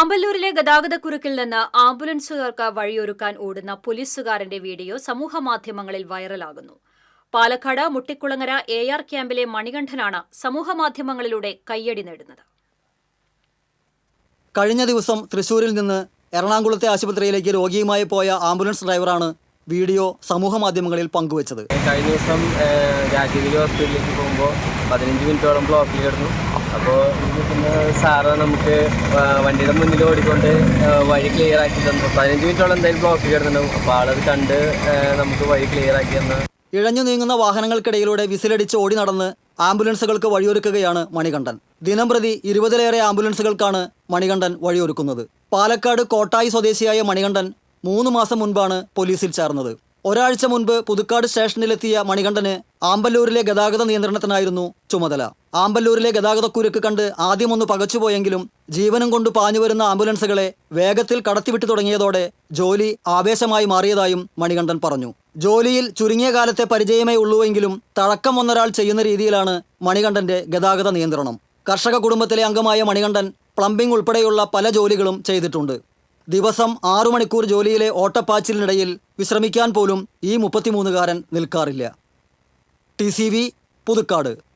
ആമ്പല്ലൂരിലെ ഗതാഗതക്കുരുക്കിൽ നിന്ന് ആംബുലൻസുകാർക്ക് വഴിയൊരുക്കാൻ ഓടുന്ന പോലീസുകാരന്റെ വീഡിയോ സമൂഹമാധ്യമങ്ങളിൽ വൈറലാകുന്നു. പാലക്കാട് മുട്ടിക്കുളങ്ങര AR ക്യാമ്പിലെ മണികണ്ഠനാണ് സമൂഹമാധ്യമങ്ങളിലൂടെ കയ്യടി നേടുന്നത്. കഴിഞ്ഞ ദിവസം തൃശൂരിൽ നിന്ന് എറണാകുളത്തെ ആശുപത്രിയിലേക്ക് രോഗിയുമായി പോയ ആംബുലൻസ് ഡ്രൈവറാണ് വീഡിയോ സമൂഹമാധ്യമങ്ങളിൽ പങ്കുവച്ചത്. കഴിഞ്ഞ ദിവസം രാജഗിരി ഹോസ്പിറ്റലിലേക്ക് പോകുമ്പോൾ 15 മിനിറ്റോളം ബ്ലോക്കിൽ കിടന്നു. അപ്പോൾ പിന്നെ സാറ് നമുക്ക് വണ്ടിയുടെ മുന്നിൽ ഓടിക്കൊണ്ട് വഴി ക്ലിയർ ആക്കി തന്നു. 15 മിനിറ്റോളം എന്തായാലും ബ്ലോക്കിൽ കിടന്നുണ്ടാവും. അപ്പോൾ ആളത് കണ്ട് നമുക്ക് വഴി ക്ലിയർ ആക്കി തന്നു. ഇഴഞ്ഞു നീങ്ങുന്ന വാഹനങ്ങൾക്കിടയിലൂടെ വിസിലടിച്ച് ഓടി നടന്ന് ആംബുലൻസുകൾക്ക് വഴിയൊരുക്കുകയാണ് മണികണ്ഠൻ. ദിനംപ്രതി 20-ലേറെ ആംബുലൻസുകൾക്കാണ് മണികണ്ഠൻ വഴിയൊരുക്കുന്നത്. പാലക്കാട് കോട്ടായി സ്വദേശിയായ മണികണ്ഠൻ 3 മാസം മുൻപാണ് പോലീസിൽ ചേർന്നത്. ഒരാഴ്ച മുൻപ് പുതുക്കാട് സ്റ്റേഷനിലെത്തിയ മണികണ്ഠന് ആമ്പല്ലൂരിലെ ഗതാഗത നിയന്ത്രണത്തിനായിരുന്നു ചുമതല. ആമ്പല്ലൂരിലെ ഗതാഗതക്കുരുക്ക് കണ്ട് ആദ്യമൊന്ന് പകച്ചുപോയെങ്കിലും ജീവനും കൊണ്ട് പാഞ്ഞുവരുന്ന ആംബുലൻസുകളെ വേഗത്തിൽ കടത്തിവിട്ടു തുടങ്ങിയതോടെ ജോലി ആവേശമായി മാറിയതായും മണികണ്ഠൻ പറഞ്ഞു. ജോലിയിൽ ചുരുങ്ങിയ കാലത്തെ പരിചയമേ ഉള്ളൂവെങ്കിലും തഴക്കം വന്നൊരാൾ ചെയ്യുന്ന രീതിയിലാണ് മണികണ്ഠന്റെ ഗതാഗത നിയന്ത്രണം. കർഷക കുടുംബത്തിലെ അംഗമായ മണികണ്ഠൻ പ്ലംബിംഗ് ഉൾപ്പെടെയുള്ള പല ജോലികളും ചെയ്തിട്ടുണ്ട്. ദിവസം 6 മണിക്കൂർ ജോലിയിലെ ഓട്ടപ്പാച്ചിലിനിടയിൽ വിശ്രമിക്കാൻ പോലും ഈ 33-കാരൻ നിൽക്കാറില്ല. TCV പുതുക്കാട്.